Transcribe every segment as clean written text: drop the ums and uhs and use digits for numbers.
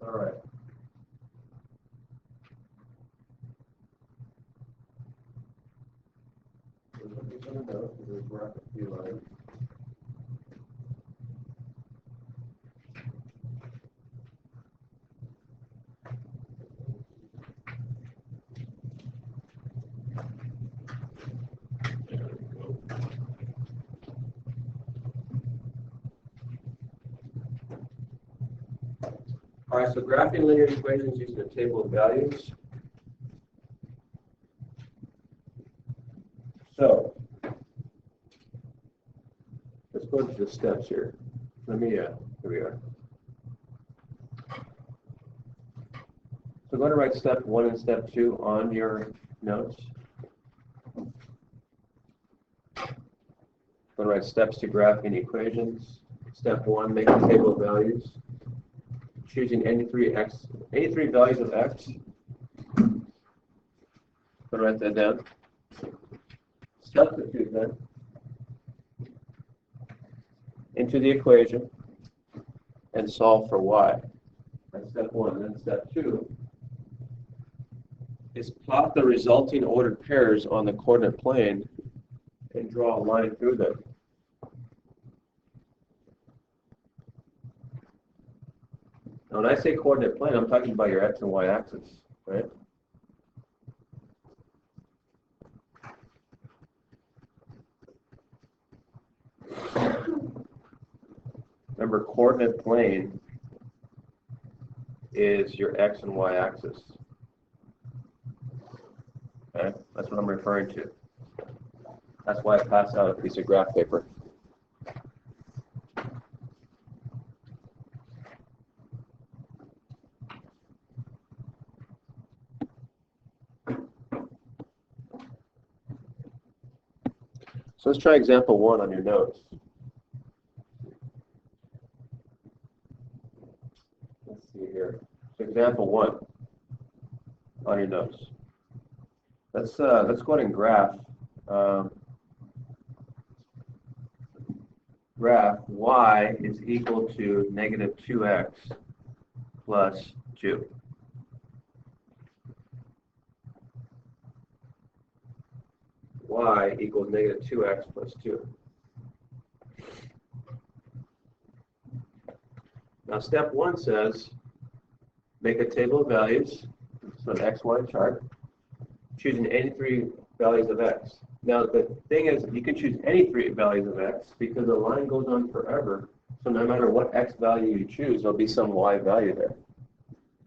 All right. All right, so graphing linear equations using a table of values. So let's go to the steps here. Here we are. So I'm going to write step 1 and step 2 on your notes. I'm going to write steps to graphing equations. Step 1, make a table of values. Choosing any three values of x. I'm going to write that down. Substitute them into the equation and solve for y. That's step 1. Then step 2 is plot the resulting ordered pairs on the coordinate plane and draw a line through them. Now, when I say coordinate plane, I'm talking about your x and y axis, right? Remember, coordinate plane is your x and y axis. Okay? That's what I'm referring to. That's why I passed out a piece of graph paper. So let's try example 1 on your notes. Let's see here. So example 1 on your notes. Let's go ahead and graph y is equal to negative 2x plus 2. Y equals negative 2x plus 2. Now step 1 says make a table of values, so an XY chart, choosing any three values of x. Now the thing is, you can choose any three values of x because the line goes on forever, so no matter what x value you choose, there'll be some y value there.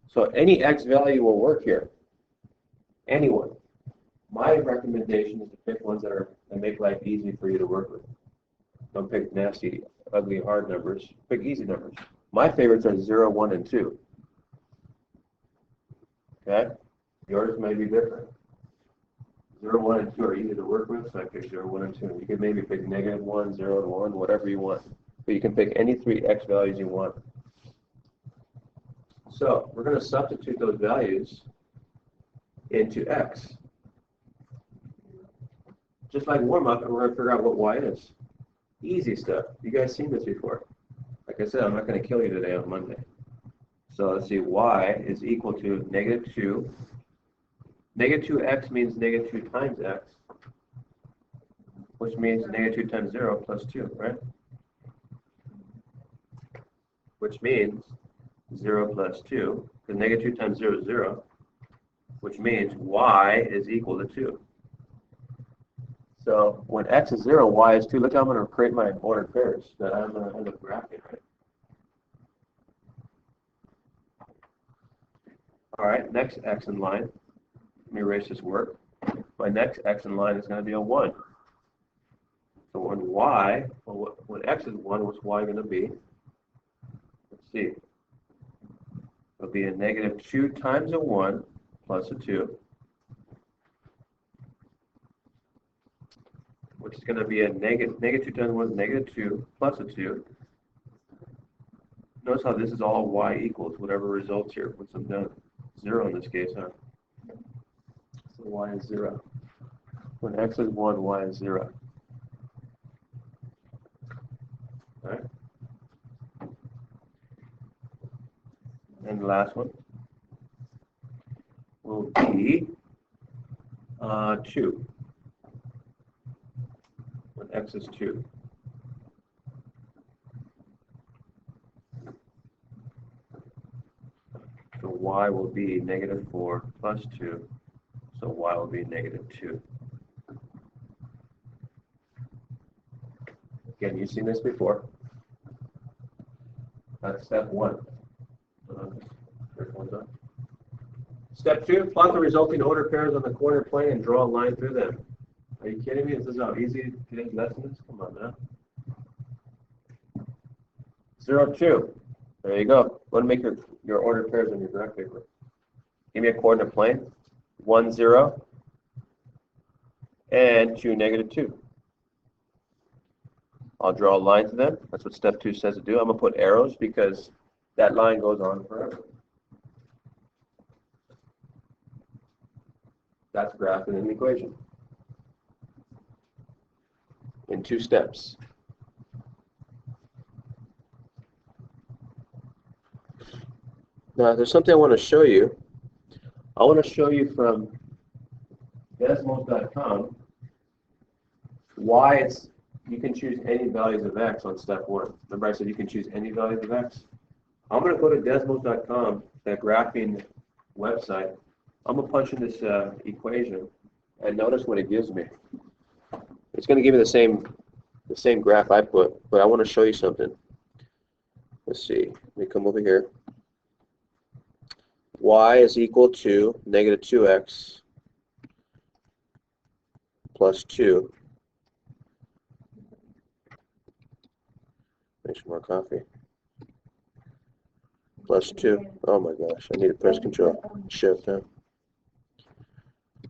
So any x value will work here. Anyone. My recommendation is to pick ones that make life easy for you to work with. Don't pick nasty, ugly, hard numbers. Pick easy numbers. My favorites are 0, 1, and 2. Okay? Yours may be different. 0, 1, and 2 are easy to work with, so I pick 0, 1, and 2. You can maybe pick negative 1, 0, and 1, whatever you want. But you can pick any three x values you want. So we're going to substitute those values into x. Just like warm-up, and we're going to figure out what y is. Easy stuff. You guys seen this before. Like I said, I'm not going to kill you today on Monday. So let's see, y is equal to negative 2. Negative 2x means negative 2 times x, which means negative 2 times 0 plus 2, right? Which means 0 plus 2, because negative 2 times 0 is 0, which means y is equal to 2. So when x is 0, y is 2. Look how I'm going to create my ordered pairs that I'm going to end up graphing, right? All right, next x in line. Let me erase this work. My next x in line is going to be a 1. So when x is 1, what's y going to be? Let's see. It'll be a negative 2 times a 1 plus a 2, which is going to be a negative 2 times 1 is negative 2 plus a 2. Notice how this is all y equals whatever results here. Put some down. 0 in this case, huh? So y is 0. When x is 1, y is 0. All right? And the last one will be 2, when x is 2. So y will be -4 plus 2, so y will be -2. Again, you've seen this before. That's step 1. Step 2, plot the resulting order pairs on the corner plane and draw a line through them. Are you kidding me? This is how easy today's lesson is? Come on now. 0, 2. There you go. Want to make your order pairs on your graph paper. Give me a coordinate plane. 1, 0, and 2, -2. I'll draw a line to them. That's what step 2 says to do. I'm going to put arrows because that line goes on forever. That's graphing an equation in 2 steps. Now, there's something I want to show you. I want to show you from Desmos.com why you can choose any values of x on step 1. Remember I said you can choose any values of x? I'm going to go to Desmos.com, that graphing website. I'm going to punch in this equation, and notice what it gives me. It's going to give me the same graph I put, but I want to show you something. Let's see. Let me come over here. Y is equal to -2x plus 2. Make some more coffee. Plus 2. Oh my gosh, I need to press Control Shift now.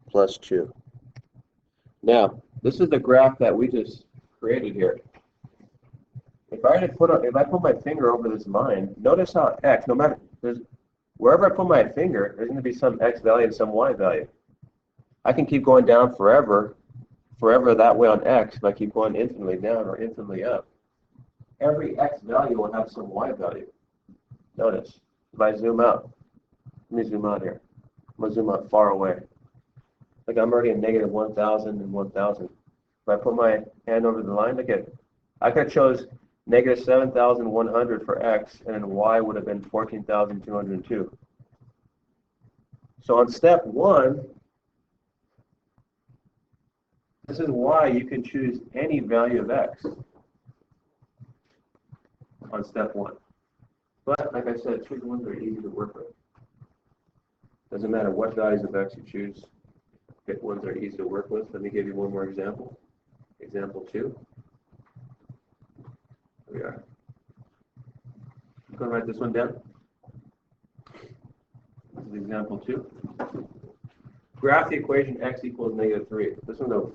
Plus 2. Now, this is the graph that we just created here. If I put my finger over this line, notice how x, no matter wherever I put my finger, there's going to be some x value and some y value. I can keep going down forever that way on x, and I keep going infinitely down or infinitely up. Every x value will have some y value. Notice, if I zoom out, let me zoom out here. I'm going to zoom out far away. Like I'm already at -1,000 and 1,000. If I put my hand over the line, look at, I could have chose -7,100 for x, and then y would have been 14,202. So on step 1, this is why you can choose any value of x on step 1. But like I said, choose ones that are easy to work with. Doesn't matter what values of x you choose, pick ones that are easy to work with. Let me give you one more example. Example 2. Here we are. I'm going to write this one down. This is example 2. Graph the equation x equals -3. This one's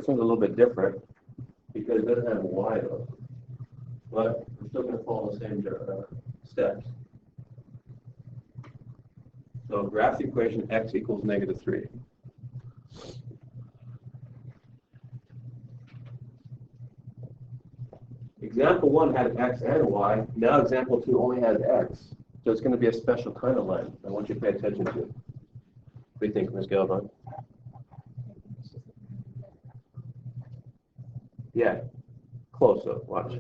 a little bit different because it doesn't have y though. But we're still going to follow the same steps. So graph the equation x equals -3. Example 1 had x and y. Now example 2 only has x. So it's going to be a special kind of line I want you to pay attention to. What do you think, Ms. Galvan? Yeah, close up. Watch.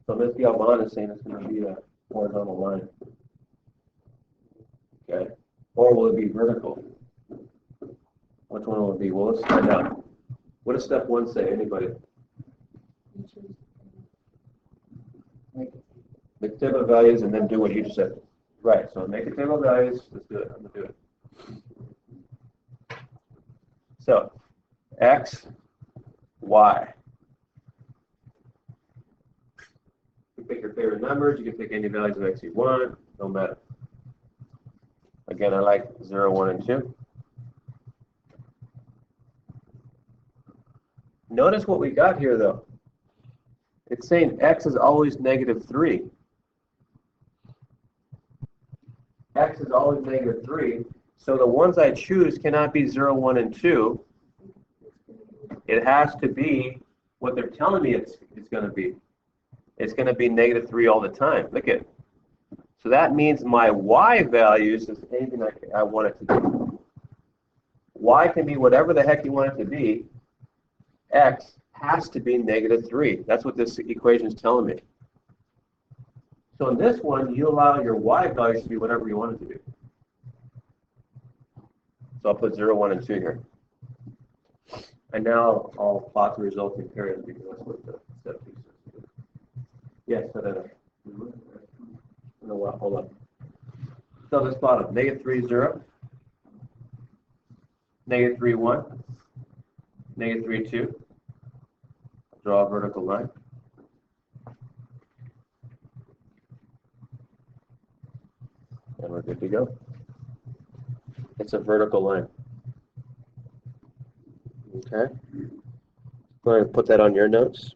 So Ms. Galvan is saying it's going to be a horizontal line. Okay. Or will it be vertical? Which one will it be? Well, let's find out. What does step 1 say? Anybody? Make a table of values and then do what you just said. Right, so make a table of values. Let's do it. I'm going to do it. So, x, y. You pick your favorite numbers. You can pick any values of x you want. No matter. Again, I like 0, 1, and 2. Notice what we got here, though. It's saying x is always -3. X is always -3. So the ones I choose cannot be 0, 1, and 2. It has to be what they're telling me it's going to be. it's going to be negative 3 all the time. Look at it. So that means my y values is anything I want it to be. Y can be whatever the heck you want it to be. X has to be negative 3. That's what this equation is telling me. So in this one, you allow your y values to be whatever you want it to be. So I'll put 0, 1, and 2 here. And now I'll plot the resulting period because that's what the step 2 says. Yes, no, hold on. So let's plot them. Negative 3, 0. Negative 3, 1. Negative 3, 2. Draw a vertical line. And we're good to go. It's a vertical line. Okay. Go ahead and put that on your notes.